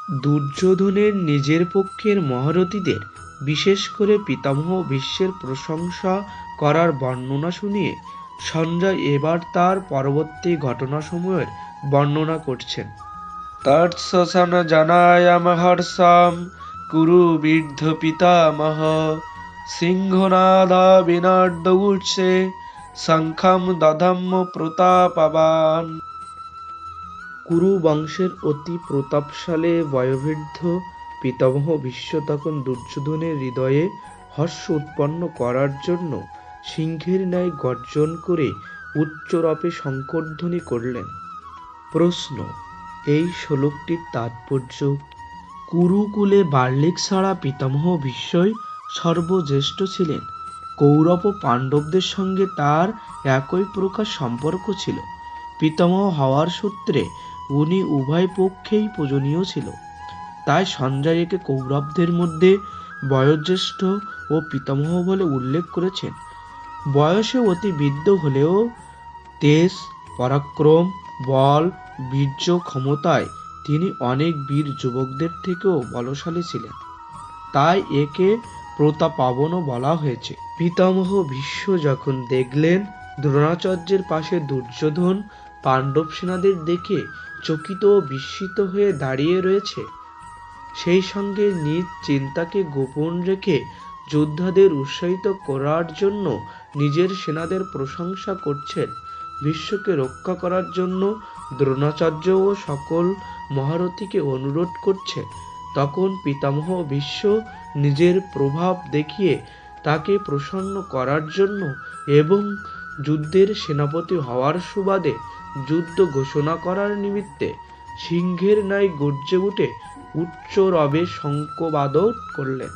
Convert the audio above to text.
দুর্যোধনের নিজের পক্ষের মহারথীদের, বিশেষ করে পিতামহ ভীষ্মের প্রশংসা করার বর্ণনা শুনিয়ে সঞ্জয় এবার তার পরবর্তী ঘটনাসমূহের বর্ণনা করছেন। তৎসন জানায়ামহর্ষাম কুরু বীর্ধ পিতামহ সিংহনাদা বিনার্দউৎসে শঙ্খম দধম্ম প্রতাপবান। কুরু বংশের অতি প্রতাপশালী বয়োবৃদ্ধ পিতামহ ভীষ্ম তখন দুর্যোধনের হৃদয়ে হর্ষ উৎপন্ন করার জন্য সিংহের ন্যায় গর্জন করে উচ্চরপে শঙ্খধ্বনি করলেন। প্রশ্ন: এই শ্লোকটির তাৎপর্য? কুরুকুলে বার্লিক ছাড়া পিতামহ ভীষ্মই সর্বজ্যেষ্ঠ ছিলেন। কৌরব ও পাণ্ডবদের সঙ্গে তার একই প্রকার সম্পর্ক ছিল। পিতামহ হওয়ার সূত্রে উনি উভয় পক্ষেই পূজনীয় ছিল। তাই সঞ্জয় একে কৌরবদের মধ্যে বয়োজ্যেষ্ঠ ও পিতামহ বলে উল্লেখ করেছেন। বয়সে অতি বৃদ্ধ হলেও তেজ, পরাক্রম, বল, বীর্য, ক্ষমতায় তিনি অনেক বীর যুবকদের থেকেও বলশালী ছিলেন। তাই একে প্রতাপাবনও বলা হয়েছে। পিতামহ ভীষ্ম যখন দেখলেন দ্রোণাচার্যের পাশে দুর্যোধন পাণ্ডব সেনাদের দেখে চকিত ও বিস্মিত হয়ে দাঁড়িয়ে রয়েছে, সেই সঙ্গে নিজ চিন্তাকে গোপন রেখে যোদ্ধাদের উৎসাহিত করার জন্য নিজের সেনাদের প্রশংসা করছেন, ভীষ্মকে রক্ষা করার জন্য দ্রোণাচার্য ও সকল মহারথীকে অনুরোধ করছে, তখন পিতামহ ভীষ্ম নিজের প্রভাব দেখিয়ে তাকে প্রসন্ন করার জন্য এবং যুদ্ধের সেনাপতি হওয়ার সুবাদে যুদ্ধ ঘোষণা করার নিমিত্তে সিংহের ন্যায় গর্জে উঠে উচ্চ রবে শঙ্খবাদন করলেন।